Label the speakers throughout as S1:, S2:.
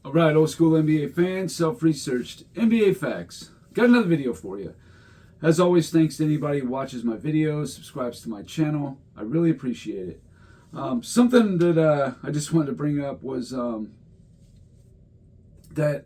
S1: All right, old school NBA fans, self-researched NBA facts. Got another video for you. As always, thanks to anybody who watches my videos, subscribes to my channel. I really appreciate it. Something that I just wanted to bring up was that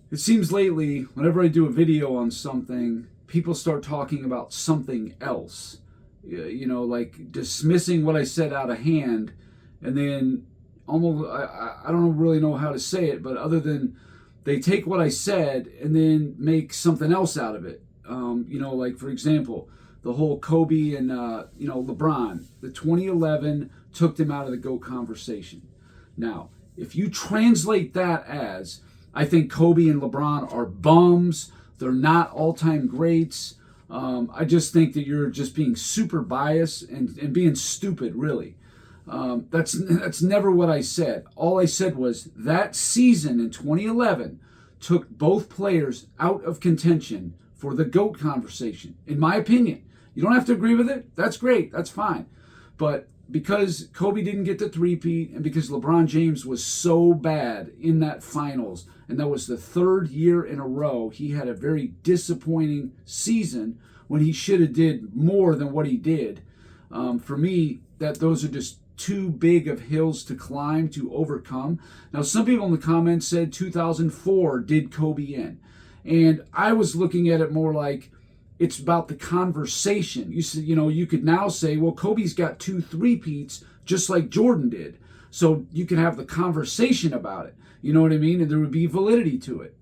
S1: it seems lately, whenever I do a video on something, people start talking about something else. You know, like dismissing what I said out of hand, and then almost, I don't really know how to say it, but other than they take what I said and then make something else out of it. You know, like for example, the whole Kobe and, LeBron, the 2011 took them out of the GOAT conversation. Now, if you translate that as, I think Kobe and LeBron are bums, they're not all-time greats, I just think that you're just being super biased and being stupid, really. That's never what I said. All I said was that season in 2011 took both players out of contention for the GOAT conversation, in my opinion. You don't have to agree with it. That's great. That's fine. But because Kobe didn't get the three-peat and because LeBron James was so bad in that finals, and that was the third year in a row he had a very disappointing season when he should have did more than what he did. For me, that those are just too big of hills to climb, to overcome. Now, some people in the comments said 2004 did Kobe in. And I was looking at it more like it's about the conversation. You could now say, well, Kobe's got 2 three-peats just like Jordan did. So you can have the conversation about it. You know what I mean? And there would be validity to it.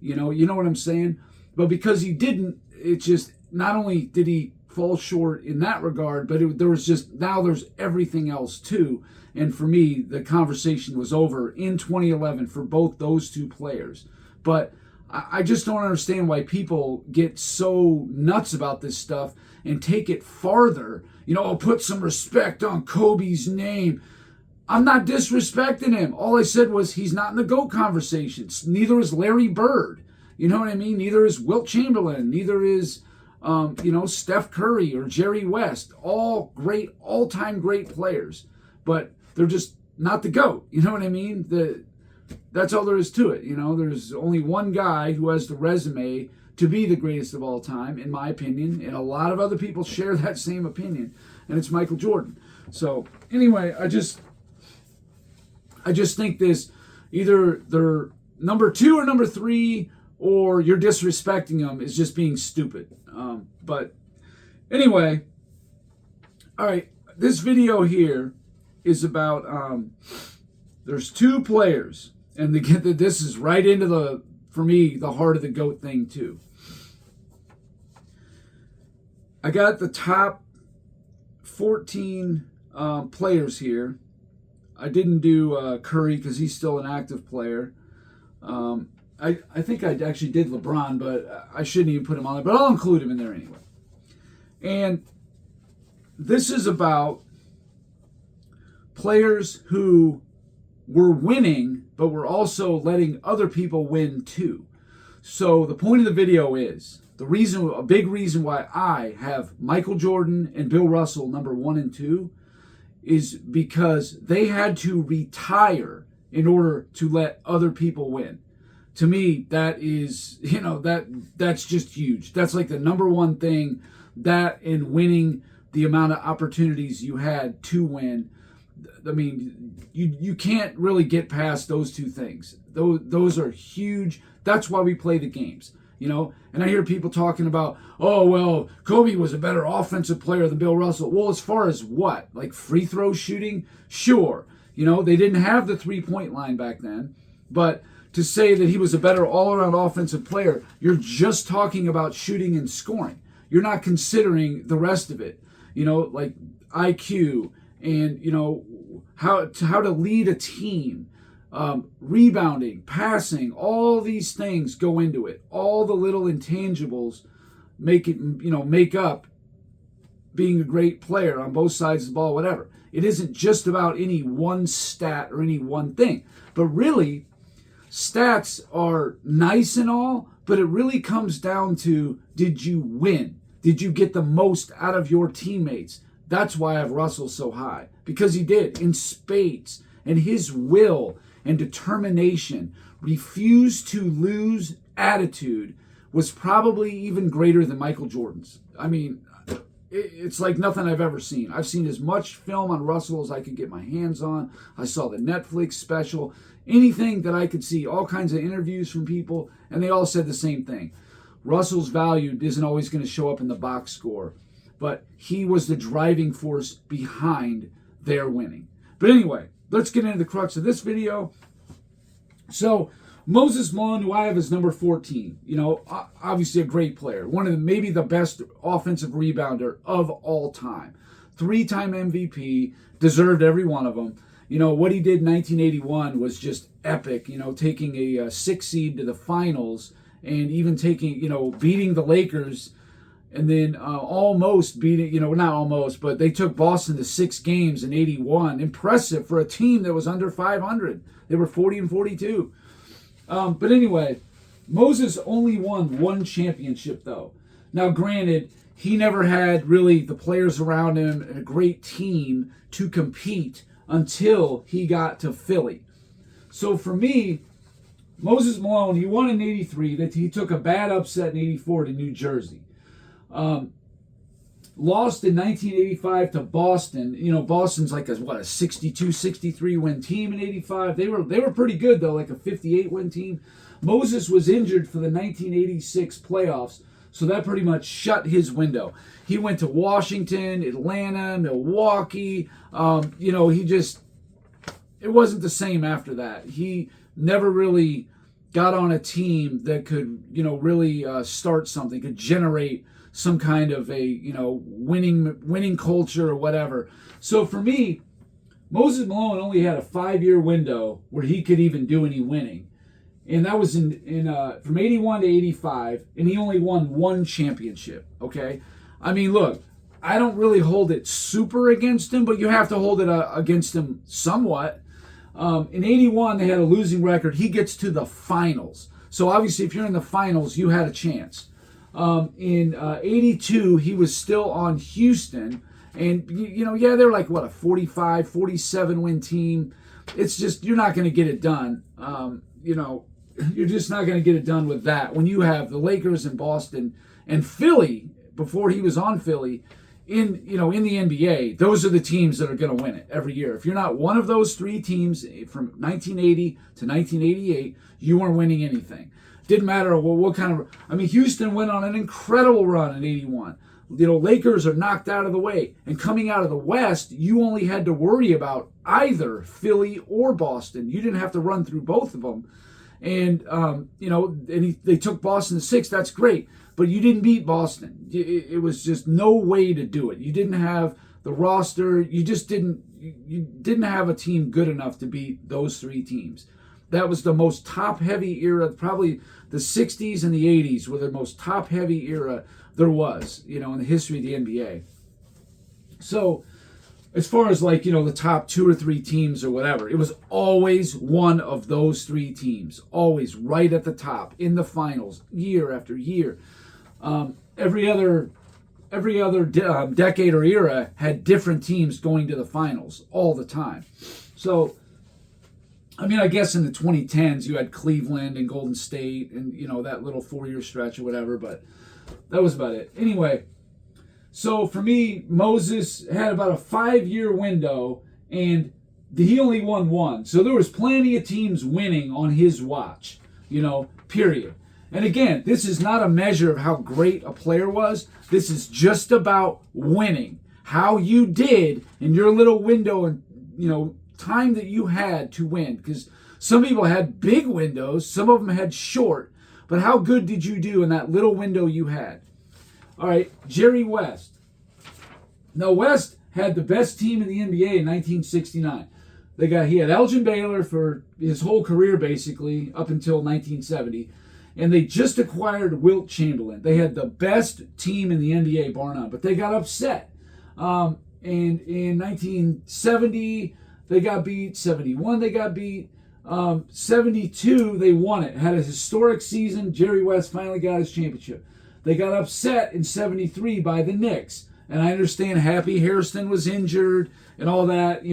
S1: You know what I'm saying? But because he didn't, it just, not only did he fall short in that regard, but there was just, now there's everything else too. And for me, the conversation was over in 2011 for both those two players. But I just don't understand why people get so nuts about this stuff and take it farther. Put some respect on Kobe's name. I'm not disrespecting him. All I said was he's not in the GOAT conversations. Neither is Larry Bird. You know what I mean? Neither is Wilt Chamberlain. Neither is Steph Curry or Jerry West. All great, all-time great players. But they're just not the GOAT. You know what I mean? That's all there is to it. There's only one guy who has the resume to be the greatest of all time, in my opinion, and a lot of other people share that same opinion, and it's Michael Jordan. So anyway, I just think this, either they're number 2 or number 3, or you're disrespecting them, is just being stupid. But anyway, all right, this video here is about, there's 2 players, and this is right into for me, the heart of the GOAT thing too. I got the top 14 players here. I didn't do Curry because he's still an active player. I think I actually did LeBron, but I shouldn't even put him on there. But I'll include him in there anyway. And this is about players who were winning, but were also letting other people win too. So the point of the video is, a big reason why I have Michael Jordan and Bill Russell number 1 and 2 is because they had to retire in order to let other people win. To me, that is, that's just huge. That's like the number 1 thing, that and winning the amount of opportunities you had to win. I mean, you can't really get past those 2 things. Those are huge. That's why we play the games, And I hear people talking about, oh, well, Kobe was a better offensive player than Bill Russell. Well, as far as what? Like free throw shooting? Sure. They didn't have the 3-point line back then. But to say that he was a better all-around offensive player, you're just talking about shooting and scoring. You're not considering the rest of it, like IQ and, how to lead a team, rebounding, passing, all these things go into it. All the little intangibles make up being a great player on both sides of the ball, whatever. It isn't just about any one stat or any one thing. But really, stats are nice and all, but it really comes down to, did you win? Did you get the most out of your teammates? That's why I have Russell so high, because he did in spades, and his will and determination, refuse to lose attitude was probably even greater than Michael Jordan's. I mean, it's like nothing I've ever seen. I've seen as much film on Russell as I could get my hands on. I saw the Netflix special, anything that I could see, all kinds of interviews from people, and they all said the same thing. Russell's value isn't always going to show up in the box score, but he was the driving force behind their winning. But anyway, let's get into the crux of this video. So, Moses Malone, who I have as number 14, obviously a great player. One of the, maybe the best offensive rebounder of all time. 3-time MVP, deserved every one of them. What he did in 1981 was just epic, taking a 6 seed to the finals and even taking, beating the Lakers and then almost beating, not almost, but they took Boston to 6 games in 81. Impressive for a team that was under 500. They were 40-42. But anyway, Moses only won 1 championship, though. Now, granted, he never had really the players around him and a great team to compete until he got to Philly. So for me, Moses Malone, he won in 83. That he took a bad upset in 84 to New Jersey. Lost in 1985 to Boston. Boston's like a 62, 63 win team in 85. They were pretty good though, like a 58 win team. Moses was injured for the 1986 playoffs, so that pretty much shut his window. He went to Washington, Atlanta, Milwaukee. It wasn't the same after that. He never really got on a team that could, really start something, could generate some kind of a, winning culture or whatever. So for me, Moses Malone only had a 5-year window where he could even do any winning. And that was from 81 to 85, and he only won 1 championship, okay? I mean, look, I don't really hold it super against him, but you have to hold it against him somewhat. In 81, they had a losing record. He gets to the finals. So obviously, if you're in the finals, you had a chance. In 82, he was still on Houston. And, they're like, a 45, 47 win team. It's just, you're not going to get it done. You're just not going to get it done with that. When you have the Lakers and Boston and Philly, before he was on Philly, in the NBA, those are the teams that are going to win it every year. If you're not one of those 3 teams from 1980 to 1988, you weren't winning anything. Didn't matter what kind of... Houston went on an incredible run in 81. Lakers are knocked out of the way. And coming out of the West, you only had to worry about either Philly or Boston. You didn't have to run through both of them. And, they took Boston to 6. That's great. But you didn't beat Boston. It was just no way to do it. You didn't have the roster. You didn't have a team good enough to beat those 3 teams. That was the most top-heavy era. Probably the 60s and the 80s were the most top-heavy era there was, in the history of the NBA. So, as far as the top 2 or 3 teams or whatever, it was always one of those 3 teams. Always right at the top in the finals, year after year. Every other decade or era had different teams going to the finals all the time. So, I guess in the 2010s you had Cleveland and Golden State and, that little 4-year stretch or whatever, but that was about it. Anyway, so for me, Moses had about a 5-year window and he only won 1. So there was plenty of teams winning on his watch, period. And again, this is not a measure of how great a player was. This is just about winning. How you did in your little window and, time that you had to win. Because some people had big windows, some of them had short. But how good did you do in that little window you had? All right, Jerry West. Now, West had the best team in the NBA in 1969. He had Elgin Baylor for his whole career, basically, up until 1970. And they just acquired Wilt Chamberlain. They had the best team in the NBA, bar none. But they got upset. And in 1970, they got beat. 71, they got beat. 72, they won it. Had a historic season. Jerry West finally got his championship. They got upset in 73 by the Knicks. And I understand Happy Hairston was injured and all that.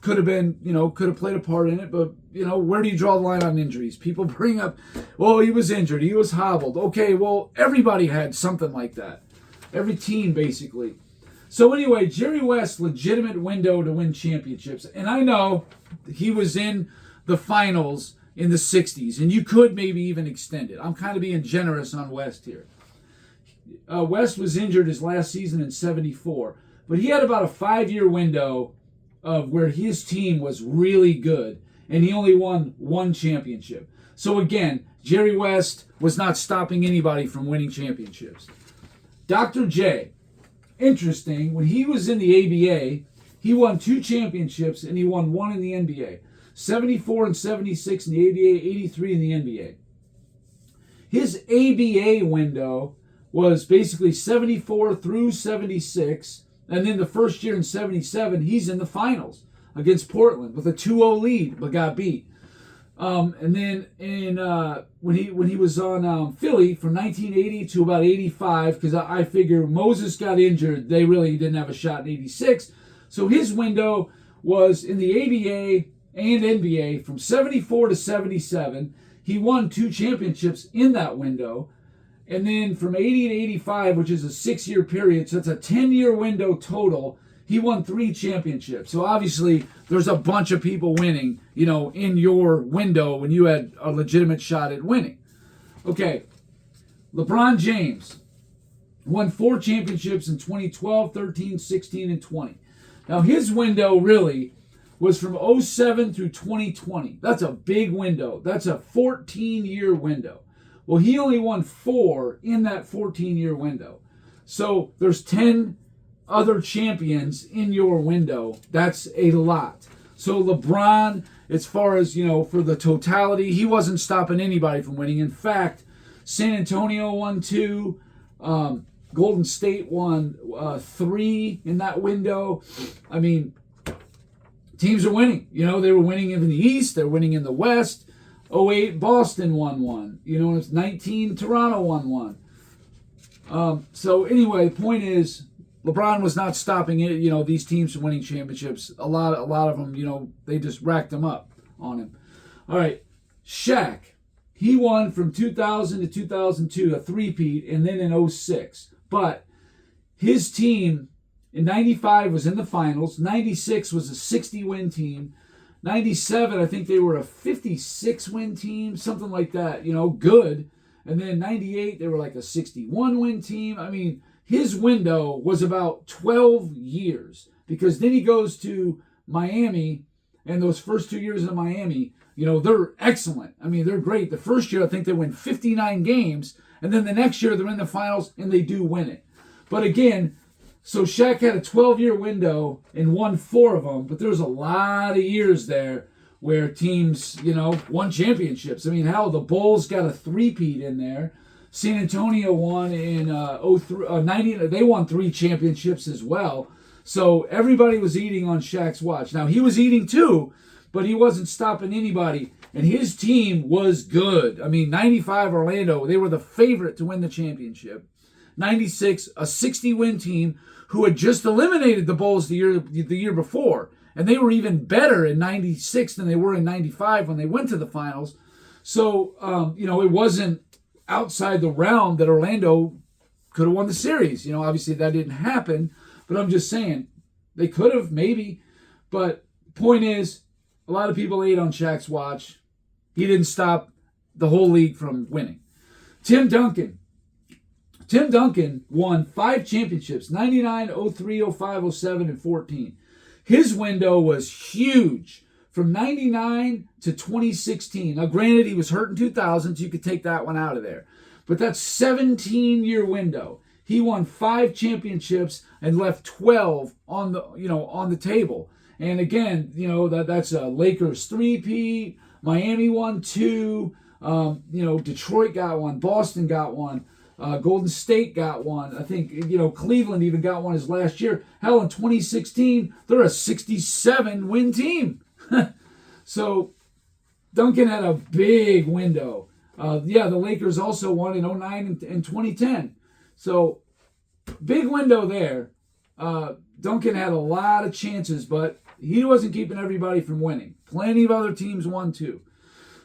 S1: could have been, could have played a part in it. But, where do you draw the line on injuries? People bring up, well, he was injured. He was hobbled. Okay, well, everybody had something like that. Every team, basically. So anyway, Jerry West, legitimate window to win championships. And I know he was in the finals in the 60s, and you could maybe even extend it. I'm kind of being generous on West here. West was injured his last season in 74, but he had about a 5-year window of where his team was really good, and he only won one championship. So again, Jerry West was not stopping anybody from winning championships. Dr. J, interesting, when he was in the ABA, he won 2 championships, and he won 1 in the NBA. 74 and 76 in the ABA, 83 in the NBA. His ABA window was basically 74 through 76, and then the first year in 77, he's in the finals against Portland with a 2-0 lead, but got beat. And then when he was on Philly from 1980 to about 85, because I figure Moses got injured, they really didn't have a shot in 86. So his window was in the ABA and NBA from 74 to 77. He won 2 championships in that window. And then from 80 to 85, which is a 6-year period, so it's a 10-year window total, he won 3 championships. So obviously, there's a bunch of people winning, in your window when you had a legitimate shot at winning. Okay, LeBron James won 4 championships in 2012, 13, 16, and 20. Now, his window really was from 07 through 2020. That's a big window. That's a 14-year window. Well, he only won 4 in that 14-year window. So there's 10 other champions in your window. That's a lot. So LeBron, as far as, for the totality, he wasn't stopping anybody from winning. In fact, San Antonio won 2. Golden State won 3 in that window. I mean, teams are winning. They were winning in the East. They're winning in the West. 08, Boston won 1. It's 19, Toronto won 1. So anyway, the point is, LeBron was not stopping it. These teams from winning championships. A lot of them, they just racked them up on him. All right, Shaq, he won from 2000 to 2002, a three-peat, and then in 06. But his team in 95 was in the finals. 96 was a 60-win team. 97, I think they were a 56-win team, something like that, good. And then 98, they were like a 61-win team. I mean, his window was about 12 years, because then he goes to Miami, and those first 2 years in Miami, they're excellent. I mean, they're great. The first year, I think they win 59 games, and then the next year, they're in the finals, and they do win it. But again, so Shaq had a 12-year window and won 4 of them, but there was a lot of years there where teams, won championships. I mean, hell, the Bulls got a three-peat in there. San Antonio won in 90. They won 3 championships as well. So everybody was eating on Shaq's watch. Now, he was eating too, but he wasn't stopping anybody, and his team was good. I mean, 95 Orlando, they were the favorite to win the championship. 96, a 60-win team who had just eliminated the Bulls the year before. And they were even better in 96 than they were in 95 when they went to the finals. So, it wasn't outside the realm that Orlando could have won the series. Obviously that didn't happen. But I'm just saying, they could have, maybe. But point is, a lot of people ate on Shaq's watch. He didn't stop the whole league from winning. Tim Duncan won 5 championships, 99, 03, 05, 07, and 14. His window was huge from 99 to 2016. Now, granted, he was hurt in 2000, so you could take that one out of there. But that's 17-year window. He won 5 championships and left 12 on the table. And again, that's a Lakers three-peat. Miami won 2. Detroit got 1. Boston got 1. Golden State got 1. I think, Cleveland even got 1 his last year. Hell, in 2016, they're a 67-win team. So Duncan had a big window. The Lakers also won in 09 and 2010. So big window there. Duncan had a lot of chances, but he wasn't keeping everybody from winning. Plenty of other teams won too.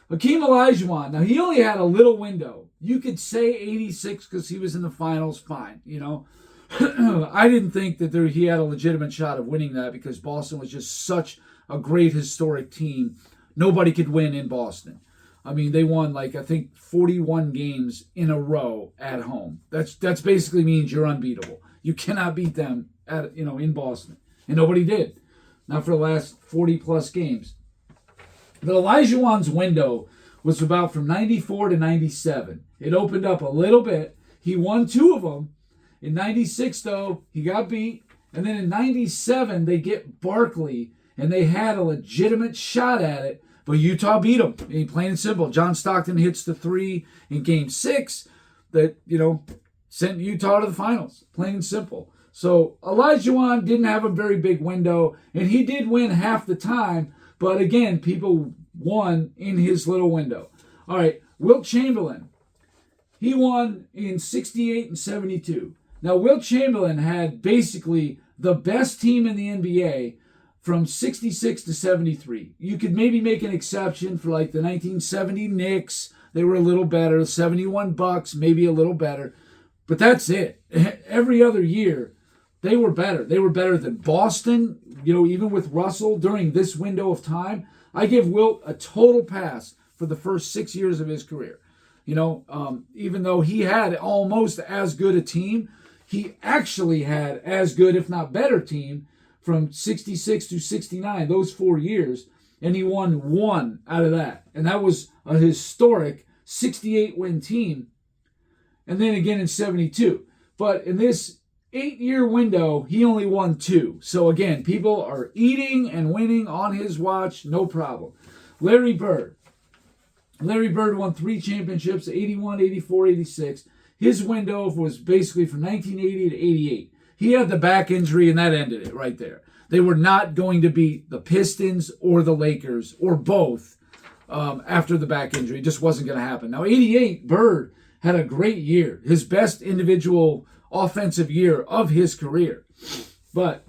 S1: Hakeem Olajuwon, now he only had a little window. You could say 86 because he was in the finals, fine, you know. I didn't think that he had a legitimate shot of winning that because Boston was just such a great historic team. Nobody could win in Boston. I mean, they won I think 41 games in a row at home. That's basically means you're unbeatable. You cannot beat them in Boston. And nobody did. Not for the last 40 plus games. But Olajuwon's window was about from 94 to 97. It opened up a little bit. He won 2 of them. In 96, though, he got beat. And then in 97, they get Barkley, and they had a legitimate shot at it. But Utah beat them. Plain and simple. John Stockton hits the 3 in Game 6 that, sent Utah to the finals. Plain and simple. So Olajuwon didn't have a very big window, and he did win half the time. But again, people won in his little window. All right, Wilt Chamberlain. He won in 68 and 72. Now, Wilt Chamberlain had basically the best team in the NBA from 66 to 73. You could maybe make an exception for the 1970 Knicks. They were a little better. 71 Bucks, maybe a little better. But that's it. Every other year, they were better. They were better than Boston, even with Russell during this window of time. I give Wilt a total pass for the first 6 years of his career. Even though he had almost as good a team, he actually had as good, if not better, team from 66 to 69, those 4 years, and he won 1 out of that. And that was a historic 68-win team. And then again in 72. But in this 8-year window, he only won 2. So again, people are eating and winning on his watch, no problem. Larry Bird. Larry Bird won 3 championships, 81, 84, 86. His window was basically from 1980 to 88. He had the back injury, and that ended it right there. They were not going to beat the Pistons or the Lakers, or both, after the back injury. It just wasn't going to happen. Now, 88, Bird had a great year. His best individual offensive year of his career. But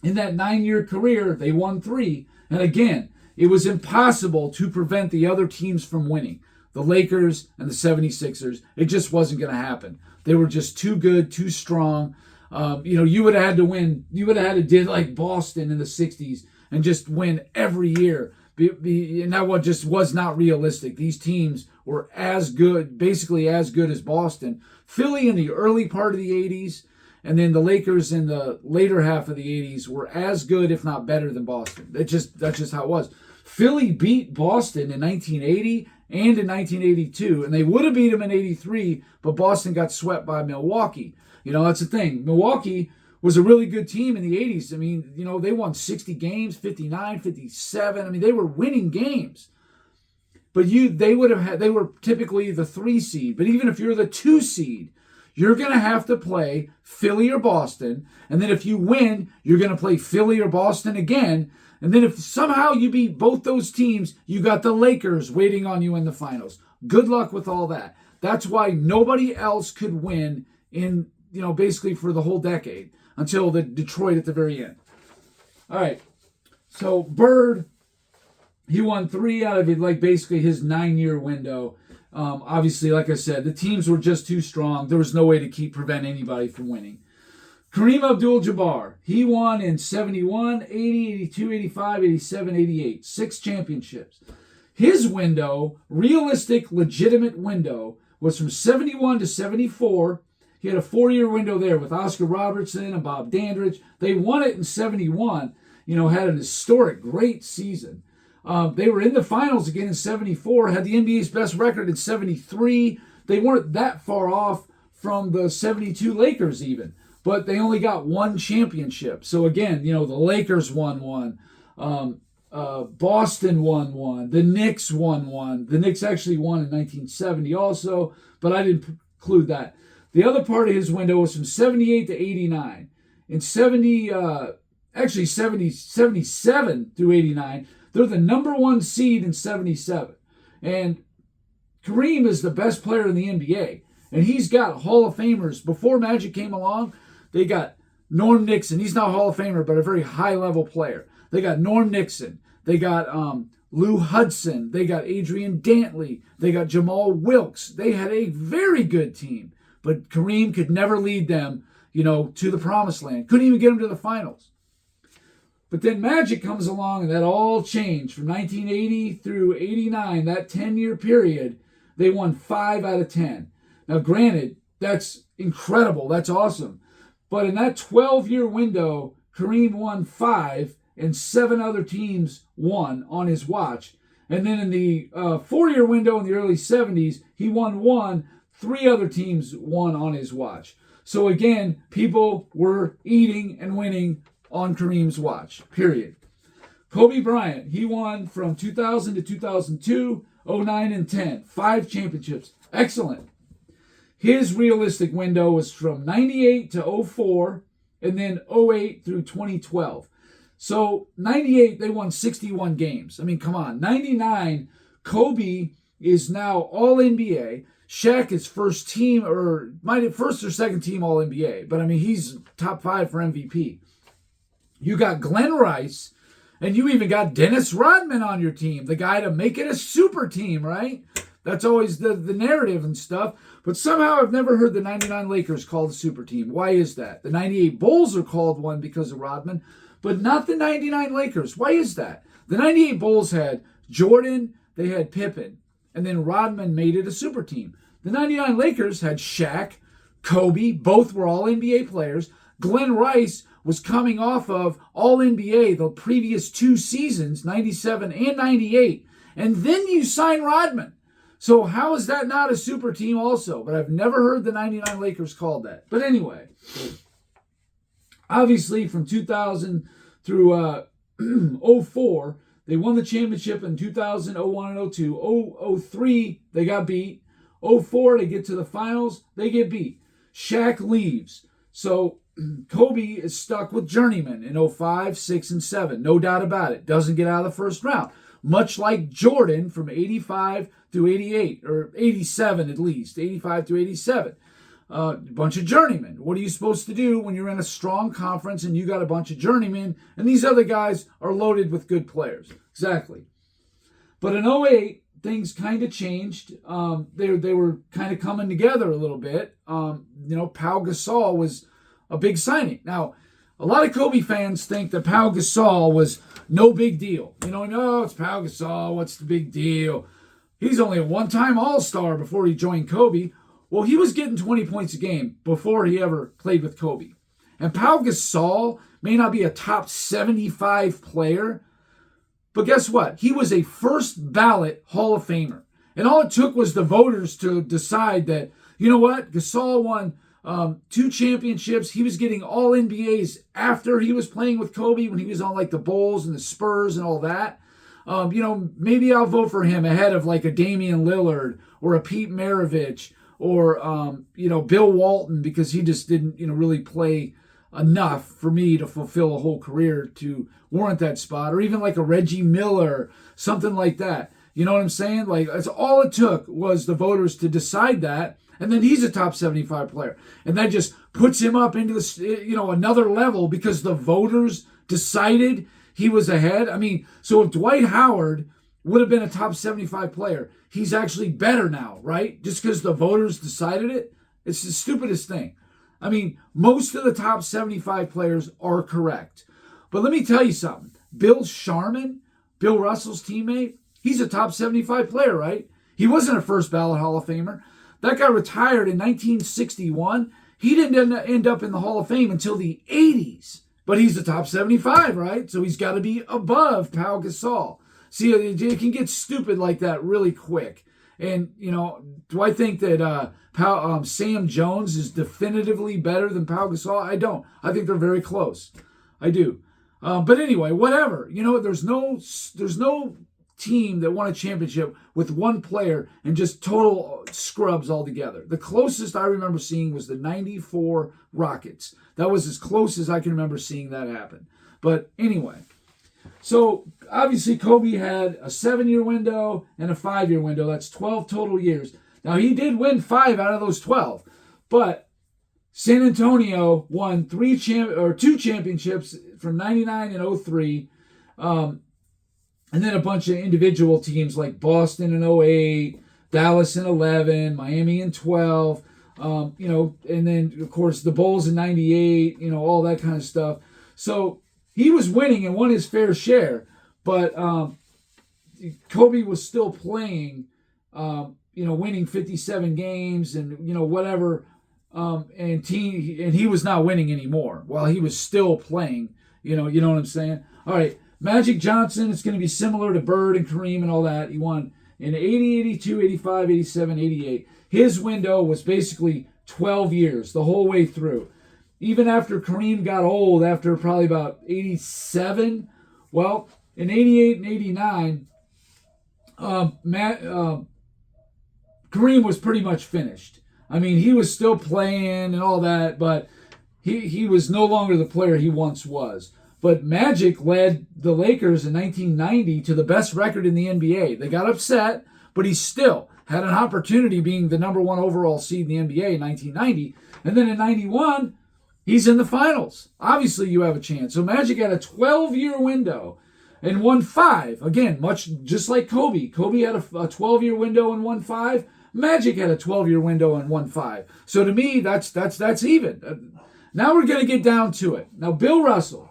S1: in that 9-year career, they won 3. And again, it was impossible to prevent the other teams from winning. The Lakers and the 76ers, it just wasn't going to happen. They were just too good, too strong. You would have had to win. You would have had to did like Boston in the 60s and just win every year. And that just was not realistic. These teams were as good, basically as good as Boston. Philly in the early part of the 80s, and then the Lakers in the later half of the 80s were as good, if not better, than Boston. That's just how it was. Philly beat Boston in 1980 and in 1982, and they would have beat them in 83, but Boston got swept by Milwaukee. That's the thing. Milwaukee was a really good team in the 80s. I mean, they won 60 games, 59, 57. I mean, they were winning games. But they were typically the 3 seed. But even if you're the 2 seed, you're going to have to play Philly or Boston. And then if you win, you're going to play Philly or Boston again. And then if somehow you beat both those teams, you got the Lakers waiting on you in the finals. Good luck with all that. That's why nobody else could win in, basically for the whole decade until the Detroit at the very end. All right. So Bird, he won 3 out of it, basically his 9-year window. Obviously, like I said, the teams were just too strong. There was no way to prevent anybody from winning. Kareem Abdul-Jabbar, he won in 71, 80, 82, 85, 87, 88. 6 championships. His window, realistic, legitimate window, was from 71 to 74. He had a 4-year window there with Oscar Robertson and Bob Dandridge. They won it in 71, had an historic, great season. They were in the finals again in 74, had the NBA's best record in 73. They weren't that far off from the 72 Lakers even, but they only got 1 championship. So again, the Lakers won 1. Boston won 1. The Knicks won 1. The Knicks actually won in 1970 also, but I didn't include that. The other part of his window was from 78 to 89. In 77 through 89, they're the number 1 seed in 77. And Kareem is the best player in the NBA. And he's got Hall of Famers. Before Magic came along, they got Norm Nixon. He's not a Hall of Famer, but a very high-level player. They got Norm Nixon. They got Lou Hudson. They got Adrian Dantley. They got Jamal Wilkes. They had a very good team. But Kareem could never lead them, to the promised land. Couldn't even get them to the finals. But then Magic comes along, and that all changed. From 1980 through 89, that 10-year period, they won 5 out of 10. Now, granted, that's incredible. That's awesome. But in that 12-year window, Kareem won 5, and 7 other teams won on his watch. And then in the 4-year window in the early 70s, he won 1. 3 other teams won on his watch. So again, people were eating and winning on Kareem's watch, period. Kobe Bryant, he won from 2000 to 2002, 09 and 10. 5 championships. Excellent. His realistic window was from 98 to 04, and then 08 through 2012. So 98, they won 61 games. I mean, come on. 99, Kobe is now All-NBA. Shaq is first or second team All-NBA. But, I mean, he's top 5 for MVP. You got Glenn Rice, and you even got Dennis Rodman on your team, the guy to make it a super team, right? That's always the narrative and stuff. But somehow I've never heard the 99 Lakers called a super team. Why is that? The 98 Bulls are called one because of Rodman, but not the 99 Lakers. Why is that? The 98 Bulls had Jordan, they had Pippen, and then Rodman made it a super team. The 99 Lakers had Shaq, Kobe, both were all NBA players. Glenn Rice was coming off of all NBA the previous 2 seasons, 97 and 98. And then you sign Rodman. So how is that not a super team also? But I've never heard the 99 Lakers called that. But anyway, obviously from 2000 through 04, they won the championship in 2000, 01, and 02. 03, they got beat. 04, they get to the finals, they get beat. Shaq leaves. So Kobe is stuck with journeyman in 05, 6, and 7. No doubt about it. Doesn't get out of the first round. Much like Jordan from 85 through 88, or 87 at least, 85 through 87. A bunch of journeymen. What are you supposed to do when you're in a strong conference and you got a bunch of journeymen and these other guys are loaded with good players? Exactly. But in 08, things kind of changed. They were kind of coming together a little bit. Pau Gasol was a big signing. Now, a lot of Kobe fans think that Pau Gasol was no big deal. No, it's Pau Gasol. What's the big deal? He's only a one-time All-Star before he joined Kobe. Well, he was getting 20 points a game before he ever played with Kobe. And Pau Gasol may not be a top 75 player, but guess what? He was a first ballot Hall of Famer. And all it took was the voters to decide that, you know what? Gasol won 2 championships. He was getting all NBAs after he was playing with Kobe when he was on like the Bulls and the Spurs and all that. Maybe I'll vote for him ahead of like a Damian Lillard or a Pete Maravich or, Bill Walton, because he just didn't, really play enough for me to fulfill a whole career to warrant that spot, or even like a Reggie Miller, something like that. You know what I'm saying? Like, that's all it took was the voters to decide that, and then he's a top 75 player. And that just puts him up into the, another level because the voters decided he was ahead. I mean, so if Dwight Howard would have been a top 75 player, he's actually better now, right? Just because the voters decided it? It's the stupidest thing. I mean, most of the top 75 players are correct. But let me tell you something. Bill Sharman, Bill Russell's teammate, he's a top 75 player, right? He wasn't a first ballot Hall of Famer. That guy retired in 1961. He didn't end up in the Hall of Fame until the 80s. But he's a top 75, right? So he's got to be above Pau Gasol. See, it can get stupid like that really quick. And, do I think that Sam Jones is definitively better than Pau Gasol? I don't. I think they're very close. I do. But anyway, whatever. There's no team that won a championship with one player and just total scrubs altogether. The closest I remember seeing was the 94 Rockets. That was as close as I can remember seeing that happen. But anyway, so obviously Kobe had a 7-year window and a 5-year window. That's 12 total years. Now, he did win 5 out of those 12, but San Antonio won 2 championships from 99 and 03. And then a bunch of individual teams like Boston in 08, Dallas in 11, Miami in 12, and then, of course, the Bulls in 98, all that kind of stuff. So he was winning and won his fair share, but Kobe was still playing, winning 57 games and, whatever, and he was not winning anymore while he was still playing, you know what I'm saying? All right, Magic Johnson, it's going to be similar to Bird and Kareem and all that. He won in 80, 82, 85, 87, 88. His window was basically 12 years, the whole way through. Even after Kareem got old, after probably about 87, well, in 88 and 89, Kareem was pretty much finished. I mean, he was still playing and all that, but he was no longer the player he once was. But Magic led the Lakers in 1990 to the best record in the NBA. They got upset, but he still had an opportunity being the number one overall seed in the NBA in 1990. And then in 91, he's in the finals. Obviously, you have a chance. So Magic had a 12-year window and won 5. Again, much just like Kobe. Kobe had a 12-year window and won 5. Magic had a 12-year window and won 5. So to me, that's even. Now we're going to get down to it. Now, Bill Russell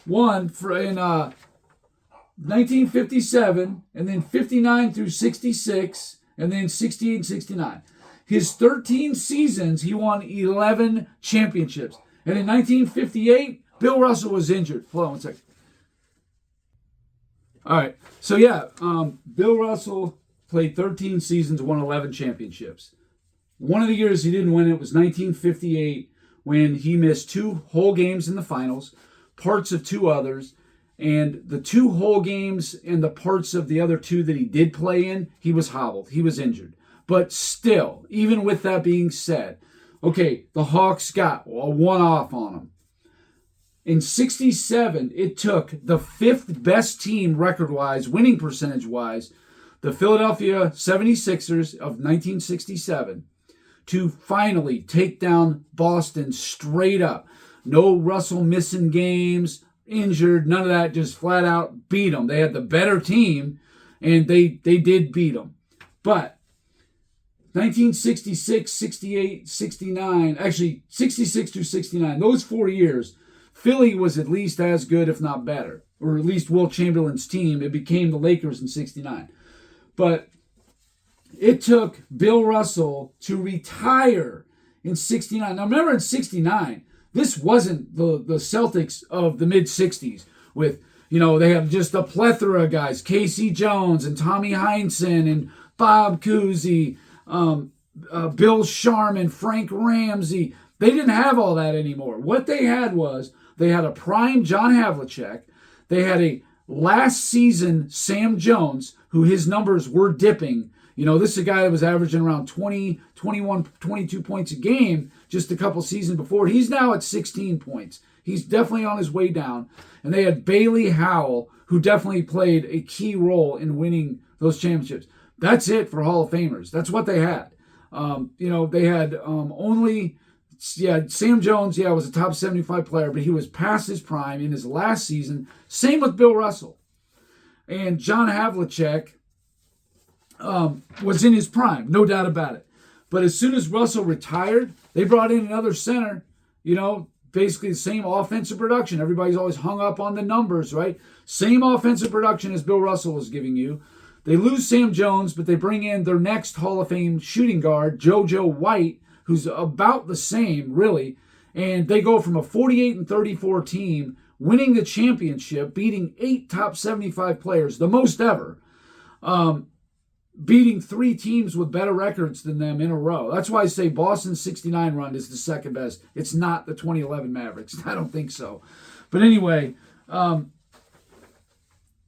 S1: won in 1957, and then 59 through 66, and then 68 and 69. His 13 seasons, he won 11 championships. And in 1958, Bill Russell was injured. Hold on one second. All right. So, Bill Russell played 13 seasons, won 11 championships. One of the years he didn't win it was 1958, when he missed 2 whole games in the finals, parts of 2 others, and the 2 whole games and the parts of the other 2 that he did play in, he was hobbled. He was injured. But still, even with that being said, okay, the Hawks got a one-off on him. In 67, it took the 5th best team record-wise, winning percentage-wise, the Philadelphia 76ers of 1967, to finally take down Boston straight up. No Russell missing games, injured, none of that, just flat out beat them. They had the better team, and they did beat them. But 1966, 68, 69, actually 66 through 69, those 4 years, Philly was at least as good, if not better. Or at least Wilt Chamberlain's team. It became the Lakers in 69. But it took Bill Russell to retire in 69. Now remember, in 69, this wasn't the Celtics of the mid-60s with, they have just a plethora of guys. Casey Jones and Tommy Heinsohn and Bob Cousy, Bill Sharman, Frank Ramsey. They didn't have all that anymore. What they had was, they had a prime John Havlicek. They had a last season Sam Jones, who his numbers were dipping. This is a guy that was averaging around 20, 21, 22 points a game just a couple seasons before. He's now at 16 points. He's definitely on his way down. And they had Bailey Howell, who definitely played a key role in winning those championships. That's it for Hall of Famers. That's what they had. They had Sam Jones, was a top 75 player, but he was past his prime in his last season. Same with Bill Russell. And John Havlicek was in his prime, no doubt about it. But as soon as Russell retired, they brought in another center, basically the same offensive production. Everybody's always hung up on the numbers, right? Same offensive production as Bill Russell was giving you. They lose Sam Jones, but they bring in their next Hall of Fame shooting guard, JoJo White, who's about the same, really. And they go from a 48 and 34 team, winning the championship, beating 8 top 75 players, the most ever, beating 3 teams with better records than them in a row. That's why I say Boston's 69 run is the second best. It's not the 2011 Mavericks. I don't think so. But anyway,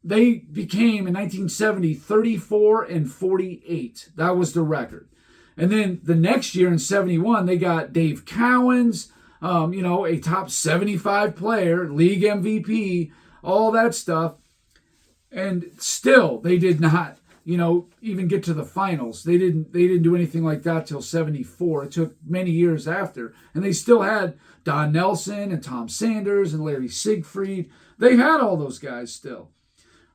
S1: they became, in 1970, 34 and 48. That was the record. And then the next year in 71, they got Dave Cowens, a top 75 player, league MVP, all that stuff. And still, they did not, even get to the finals. They didn't do anything like that till 74. It took many years after. And they still had Don Nelson and Tom Sanders and Larry Siegfried. They had all those guys still.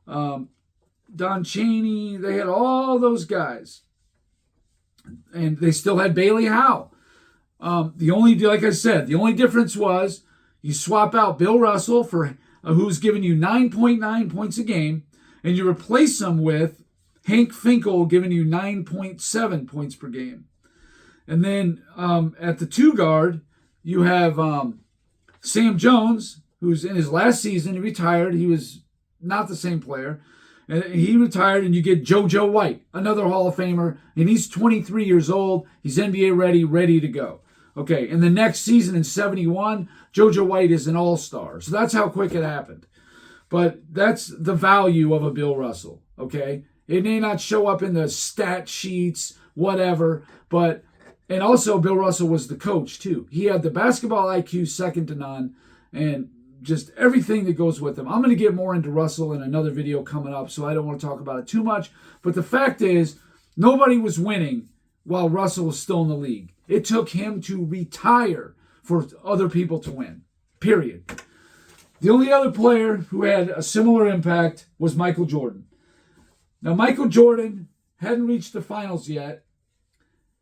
S1: Don Chaney. They had all those guys. And they still had Bailey Howe. Like I said, the only difference was you swap out Bill Russell for who's giving you 9.9 points a game, and you replace him with Hank Finkel giving you 9.7 points per game. And then at the 2 guard, you have Sam Jones, who's in his last season. He retired. He was not the same player. And he retired, and you get JoJo White, another Hall of Famer, and he's 23 years old. He's NBA ready to go. Okay, and the next season in 71, JoJo White is an all-star. So that's how quick it happened. But that's the value of a Bill Russell, okay? It may not show up in the stat sheets, whatever, but, and also Bill Russell was the coach too. He had the basketball IQ second to none, and just everything that goes with him. I'm going to get more into Russell in another video coming up, so I don't want to talk about it too much. But the fact is, nobody was winning while Russell was still in the league. It took him to retire for other people to win, period. The only other player who had a similar impact was Michael Jordan. Now, Michael Jordan hadn't reached the finals yet.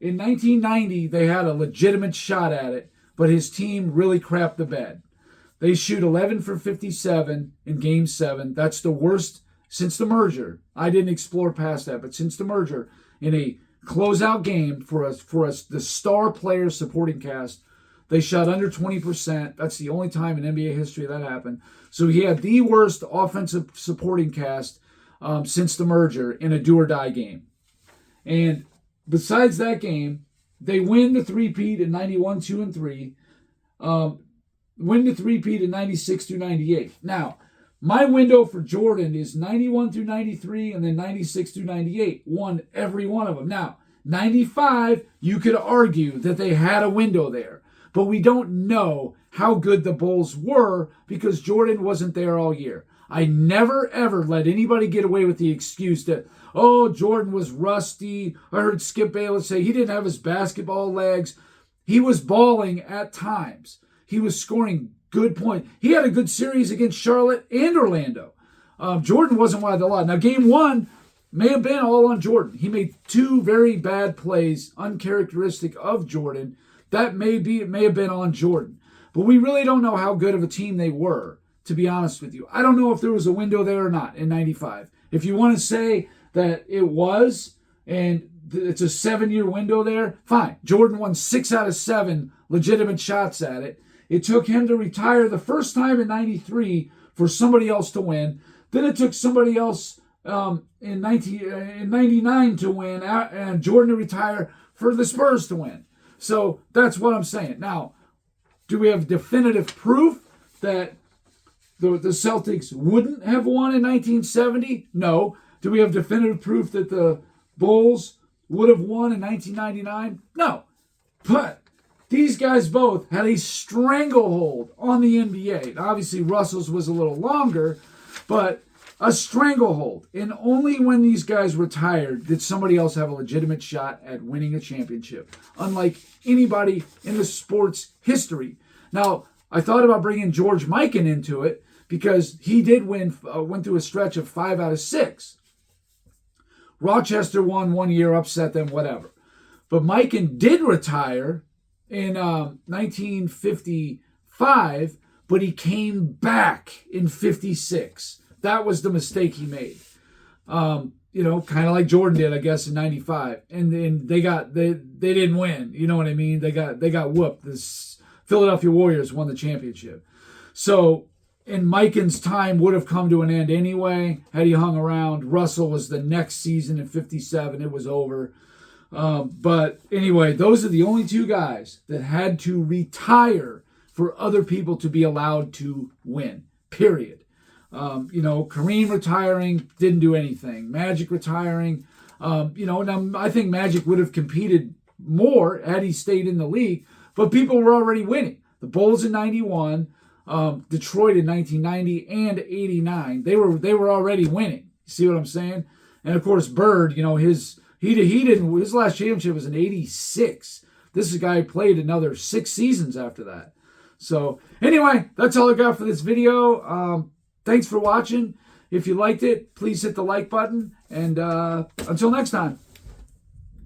S1: In 1990, they had a legitimate shot at it, but his team really crapped the bed. They shoot 11 for 57 in Game 7. That's the worst since the merger. I didn't explore past that, but since the merger, in a closeout game for us, the star players supporting cast, they shot under 20%. That's the only time in NBA history that happened. So he had the worst offensive supporting cast since the merger in a do-or-die game. And besides that game, they win the three-peat in 91, 2, and 3. Win the three-peat in 96 through 98. Now, my window for Jordan is 91 through 93 and then 96 through 98. Won every one of them. Now, 95, you could argue that they had a window there. But we don't know how good the Bulls were because Jordan wasn't there all year. I never, ever let anybody get away with the excuse that, oh, Jordan was rusty. I heard Skip Bayless say he didn't have his basketball legs. He was balling at times. He was scoring good points. He had a good series against Charlotte and Orlando. Jordan wasn't one of the lot. Now, Game 1 may have been all on Jordan. He made 2 very bad plays, uncharacteristic of Jordan. That may have been on Jordan. But we really don't know how good of a team they were, to be honest with you. I don't know if there was a window there or not in 95. If you want to say that it was, and it's a 7-year window there, fine. Jordan won 6 out of 7 legitimate shots at it. It took him to retire the first time in 93 for somebody else to win. Then it took somebody else in 99 to win, and Jordan to retire for the Spurs to win. So that's what I'm saying. Now, do we have definitive proof that the Celtics wouldn't have won in 1970? No. Do we have definitive proof that the Bulls would have won in 1999? No. But these guys both had a stranglehold on the NBA. Obviously, Russell's was a little longer, but a stranglehold. And only when these guys retired did somebody else have a legitimate shot at winning a championship, unlike anybody in the sport's history. Now, I thought about bringing George Mikan into it because he did went through a stretch of 5 out of 6. Rochester won 1 year, upset them, whatever. But Mikan did retire in 1955, but he came back in 56. That was the mistake he made. Kind of like Jordan did, I guess, in 95. And they didn't win. You know what I mean? They got whooped. The Philadelphia Warriors won the championship. So, and Mikan's time would have come to an end anyway had he hung around. Russell was the next season in 57. It was over. But anyway, those are the only 2 guys that had to retire for other people to be allowed to win, period. Kareem retiring didn't do anything. Magic retiring, and I think Magic would have competed more had he stayed in the league, but people were already winning. The Bulls in 91, Detroit in 1990 and 89, they were already winning. You see what I'm saying? And of course, Bird, his last championship was in 86. This is a guy who played another 6 seasons after that. So anyway, that's all I got for this video. Thanks for watching. If you liked it, please hit the like button. And until next time.